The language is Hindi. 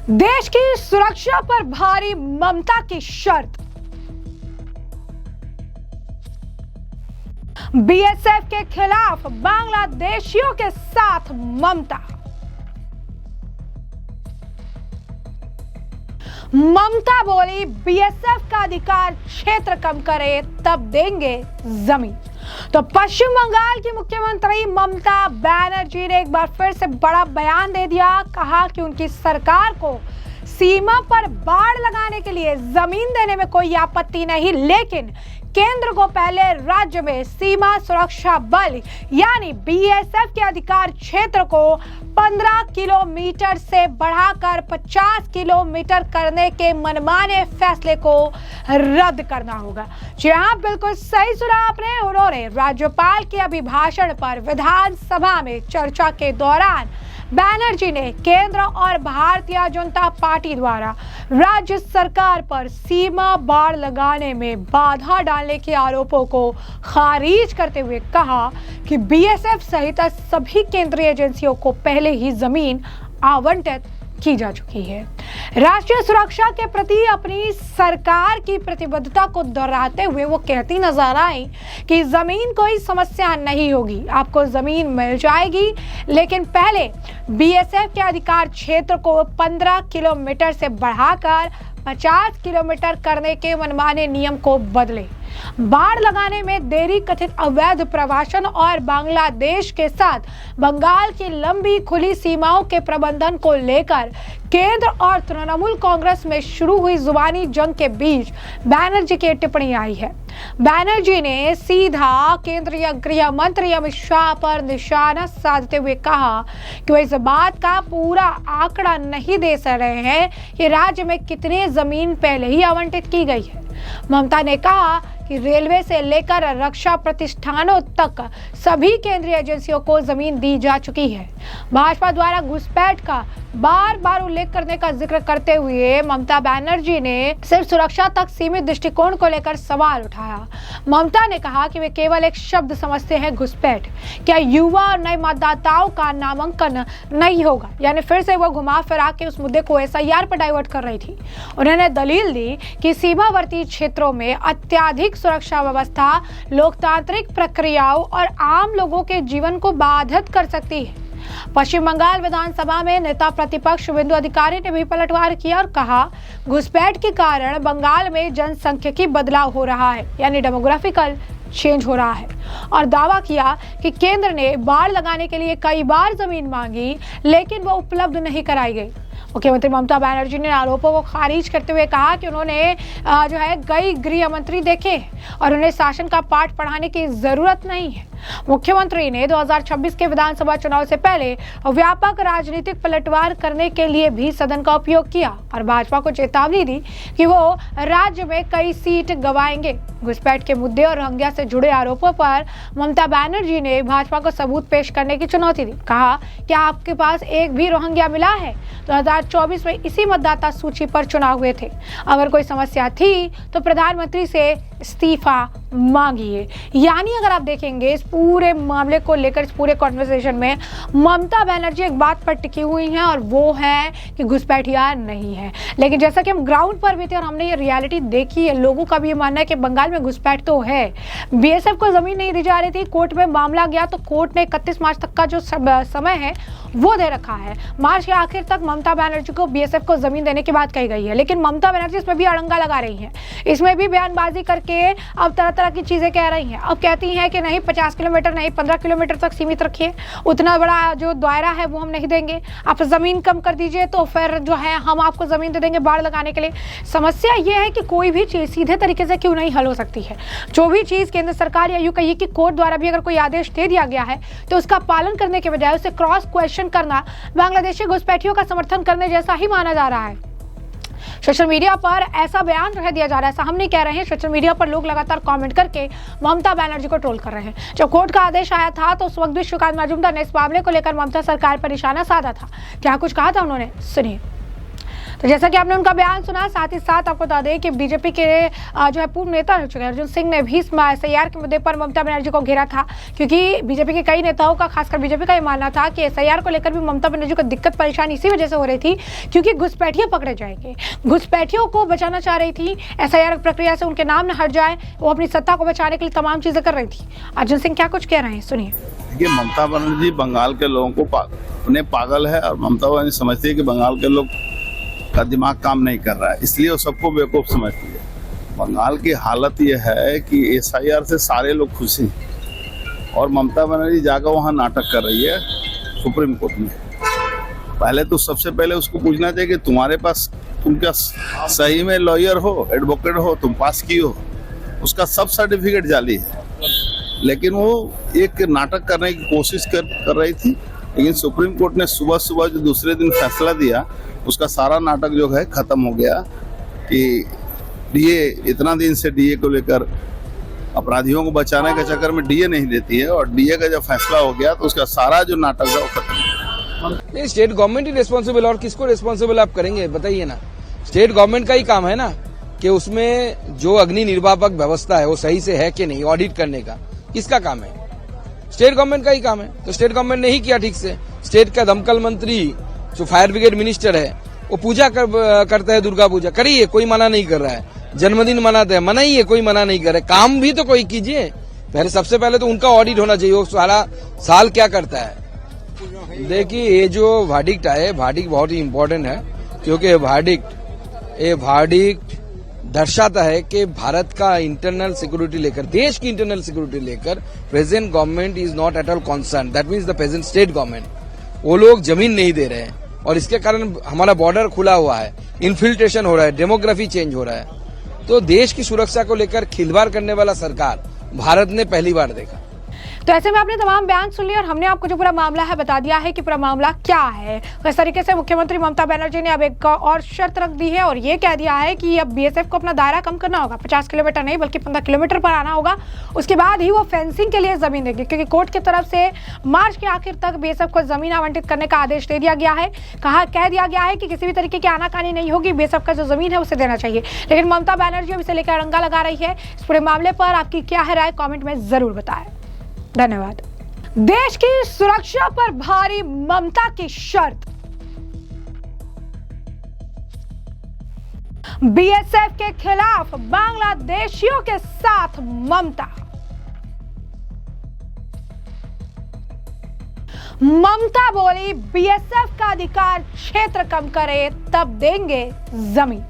देश की सुरक्षा पर भारी ममता की शर्त। बीएसएफ के खिलाफ बांग्लादेशियों के साथ ममता। ममता बोली, बीएसएफ का अधिकार क्षेत्र कम करे तब देंगे जमीन। तो पश्चिम बंगाल की मुख्यमंत्री ममता बनर्जी ने एक बार फिर से बड़ा बयान दे दिया। कहा कि उनकी सरकार को सीमा पर बाड़ लगाने के लिए जमीन देने में कोई आपत्ति नहीं, लेकिन केंद्र को पहले राज्य में सीमा सुरक्षा बल यानी बीएसएफ के अधिकार क्षेत्र को 15 किलोमीटर से बढ़ाकर 50 किलोमीटर करने के मनमाने फैसले को रद्द करना होगा। जी हाँ, बिल्कुल सही सुना आपने। उन्होंने राज्यपाल के अभिभाषण पर विधानसभा में चर्चा के दौरान बनर्जी ने केंद्र और भारतीय जनता पार्टी द्वारा राज्य सरकार पर सीमा बाड़ लगाने में बाधा डालने के आरोपों को खारिज करते हुए कहा कि बीएसएफ सहित सभी केंद्रीय एजेंसियों को पहले ही जमीन आवंटित की जा चुकी है। राष्ट्रीय सुरक्षा के प्रति अपनी सरकार की प्रतिबद्धता को दोहराते हुए वो कहती नजर आई कि जमीन कोई समस्या नहीं होगी, आपको जमीन मिल जाएगी, लेकिन पहले बीएसएफ के अधिकार क्षेत्र को 15 किलोमीटर से बढ़ाकर 50 किलोमीटर करने के मनमाने नियम को बदले। बाड़ लगाने में देरी, कथित अवैध प्रवासन और बांग्लादेश के साथ बंगाल की लंबी खुली सीमाओं के प्रबंधन को लेकर केंद्र और तृणमूल कांग्रेस में शुरू हुई जुबानी जंग के बीच बनर्जी की टिप्पणी आई है। बनर्जी ने सीधा केंद्रीय गृह मंत्री अमित शाह पर निशाना साधते हुए कहा कि वे इस बात का पूरा आंकड़ा नहीं दे रहे हैं कि राज्य में कितनी जमीन पहले ही आवंटित की गई है। ममता ने कहा कि रेलवे से लेकर रक्षा प्रतिष्ठानों तक सभी केंद्रीय एजेंसियों को जमीन दी जा चुकी है। भाजपा द्वारा घुसपैठ का बार बार उल्लेख करने का जिक्र करते हुए ममता बनर्जी ने सिर्फ सुरक्षा तक सीमित दृष्टिकोण को लेकर सवाल उठाया। ममता ने कहा कि वे केवल एक शब्द समझते हैं, घुसपैठ। क्या युवा और नए मतदाताओं का नामांकन नहीं होगा? यानी फिर से वो घुमा फिरा के उस मुद्दे को एसआईआर पर डाइवर्ट कर रही थी। उन्होंने दलील दी कि सीमावर्ती क्षेत्रों में अत्याधिक सुरक्षा व्यवस्था लोकतांत्रिक प्रक्रियाओं और आम लोगों के जीवन को बाधित कर सकती है। पश्चिम बंगाल विधानसभा में नेता प्रतिपक्ष शुभेंदु अधिकारी ने भी पलटवार किया और कहा, घुसपैठ के कारण बंगाल में जनसंख्यिकी बदलाव हो रहा है, यानी डेमोग्राफिकल चेंज हो रहा है, और दावा किया कि केंद्र ने बाड़ लगाने के लिए कई बार जमीन मांगी, लेकिन वो उपलब्ध नहीं कराई गई। मुख्यमंत्री ममता बनर्जी ने आरोपों को खारिज करते हुए कहा कि उन्होंने कई गृह मंत्री देखे और उन्हें शासन का पाठ पढ़ाने की जरूरत नहीं है। मुख्यमंत्री ने 2026 के विधानसभा चुनाव से पहले व्यापक राजनीतिक पलटवार करने के लिए भी सदन का उपयोग किया और भाजपा को चेतावनी दी कि वो राज्य में कई सीट गंवाएंगे। घुसपैठ के मुद्दे और रोहिंग्या से जुड़े आरोपों पर ममता बनर्जी ने भाजपा को सबूत पेश करने की चुनौती दी। कहा कि आपके पास एक भी रोहिंग्या मिला है? 2024 में इसी मतदाता सूची पर चुनाव हुए थे। अगर कोई समस्या थी तो प्रधानमंत्री से इस्तीफा मांगिए। यानी अगर आप देखेंगे इस पूरे मामले को लेकर, इस पूरे कॉन्वर्सेशन में ममता बनर्जी एक बात पर टिकी हुई हैं और वो है कि घुसपैठिया नहीं है। लेकिन जैसा कि हम ग्राउंड पर भी थे और हमने ये रियलिटी देखी है, लोगों का भी ये मानना है कि बंगाल में घुसपैठ तो है। बीएसएफ को जमीन नहीं दी जा रही थी, कोर्ट में मामला गया तो कोर्ट ने 31 मार्च तक का जो समय है वो दे रखा है। मार्च के आखिर तक ममता बनर्जी को बीएसएफ को जमीन देने की बात कही गई है, लेकिन ममता बनर्जी इसमें भी अड़ंगा लगा रही हैं। इसमें भी बयानबाजी करके अब तरह तरह की चीजें कह रही हैं। अब कहती हैं कि नहीं 50 किलोमीटर नहीं 15 किलोमीटर तक सीमित रखिए, उतना बड़ा जो दायरा है वो हम नहीं देंगे, आप जमीन कम कर दीजिए तो फिर जो है हम आपको जमीन दे देंगे बाढ़ लगाने के लिए। समस्या ये है कि कोई भी चीज सीधे तरीके से क्यों नहीं हल हो सकती है। जो भी चीज केंद्र सरकार या यूं कहिए कि कोर्ट द्वारा भी अगर कोई आदेश दे दिया गया है तो उसका पालन करने के बजाय उसे क्रॉस क्वेश्चन करना बांग्लादेशी घुसपैठियों का समर्थन करने जैसा ही माना जा रहा है। सोशल मीडिया पर ऐसा बयान जो है दिया जा रहा है, ऐसा हम नहीं कह रहे हैं। सोशल मीडिया पर लोग लगातार कमेंट करके ममता बनर्जी को ट्रोल कर रहे हैं। जब कोर्ट का आदेश आया था तो उस वक्त भी श्रीकांत मजूमदार ने इस मामले को लेकर ममता सरकार पर निशाना साधा था। क्या कुछ कहा था उन्होंने, सुनिए। तो जैसा कि आपने उनका बयान सुना, साथ ही साथ आपको बता दें कि बीजेपी के जो है पूर्व नेता रह चुके अर्जुन सिंह ने भी SIR के मुद्दे पर ममता बनर्जी को घेरा था, क्योंकि बीजेपी के कई नेताओं का, खासकर बीजेपी का ये मानना था कि SIR को लेकर भी ममता बनर्जी को दिक्कत परेशानी इसी वजह से हो रही थी क्योंकि घुसपैठिए पकड़े जाएंगे। घुसपैठियों को बचाना चाह रही थी, SIR प्रक्रिया से उनके नाम न हट जाए, वो अपनी सत्ता को बचाने के लिए तमाम चीजें कर रही थी। अर्जुन सिंह क्या कुछ कह रहे हैं, सुनिए। देखिए, ममता बनर्जी बंगाल के लोगों को अपने पागल है और ममता बनर्जी समझती है कि बंगाल के लोग का दिमाग काम नहीं कर रहा है, इसलिए वो सबको बेवकूफ समझती है। बंगाल की हालत ये है कि SIR से सारे लोग खुश हैं और ममता बनर्जी जाकर वहाँ नाटक कर रही है सुप्रीम कोर्ट में। पहले तो सबसे पहले उसको पूछना चाहिए कि तुम्हारे पास, तुम क्या सही में लॉयर हो, एडवोकेट हो, तुम पास की हो? उसका सब सर्टिफिकेट जाली है, लेकिन वो एक नाटक करने की कोशिश कर रही थी। लेकिन सुप्रीम कोर्ट ने सुबह सुबह जो दूसरे दिन फैसला दिया, उसका सारा नाटक जो है खत्म हो गया कि DA, इतना दिन से DA को लेकर अपराधियों को बचाने के चक्कर में DA नहीं देती है, और DA का जब फैसला हो गया तो उसका सारा जो नाटक है वो खत्म हो गया। स्टेट गवर्नमेंट ही रिस्पॉन्सिबल, और किसको रिस्पॉन्सिबल आप करेंगे बताइए ना। स्टेट गवर्नमेंट का ही काम है ना कि उसमें जो अग्नि निर्वापक व्यवस्था है वो सही से है कि नहीं, ऑडिट करने का किसका काम है? स्टेट गवर्नमेंट का ही काम है। तो स्टेट गवर्नमेंट ने ही किया ठीक से। स्टेट का दमकल मंत्री जो फायर ब्रिगेड मिनिस्टर है वो पूजा करता है, दुर्गा पूजा करिए, कोई मना नहीं कर रहा है। जन्मदिन मनाते हैं, मनाइए, कोई मना नहीं कर रहा है। काम भी तो कोई कीजिए। पहले सबसे पहले तो उनका ऑडिट होना चाहिए, वो सारा साल क्या करता है। देखिए, ये जो वर्डिक्ट आए, वर्डिक्ट बहुत ही इम्पोर्टेंट है, क्योंकि वर्डिक्ट दर्शाता है कि भारत का इंटरनल सिक्योरिटी लेकर, देश की इंटरनल सिक्योरिटी लेकर present government is not at all concern. That means the present state government, वो लोग जमीन नहीं दे रहे हैं और इसके कारण हमारा बॉर्डर खुला हुआ है, इन्फिल्ट्रेशन हो रहा है, डेमोग्राफी चेंज हो रहा है। तो देश की सुरक्षा को लेकर खिलवाड़ करने वाला सरकार भारत ने पहली बार देखा। तो ऐसे में आपने तमाम बयान सुन लिए और हमने आपको जो पूरा मामला है बता दिया है कि पूरा मामला क्या है। तो इस तरीके से मुख्यमंत्री ममता बनर्जी ने अब एक और शर्त रख दी है और ये कह दिया है कि अब BSF को अपना दायरा कम करना होगा, 50 किलोमीटर नहीं बल्कि 15 किलोमीटर पर आना होगा। उसके बाद ही वो फेंसिंग के लिए जमीन देंगे, क्योंकि कोर्ट की तरफ से मार्च के आखिर तक BSF को जमीन आवंटित करने का आदेश दे दिया गया है। कह दिया गया है कि किसी भी तरीके की आनाकानी नहीं होगी, BSF का जो जमीन है उसे देना चाहिए। लेकिन ममता बनर्जी अब इसे लेकर अड़ंगा लगा रही है। इस पूरे मामले पर आपकी क्या है राय, कॉमेंट में जरूर बताएं। धन्यवाद। देश की सुरक्षा पर भारी ममता की शर्त। BSF के खिलाफ बांग्लादेशियों के साथ ममता। ममता बोली, BSF का अधिकार क्षेत्र कम करे तब देंगे जमीन।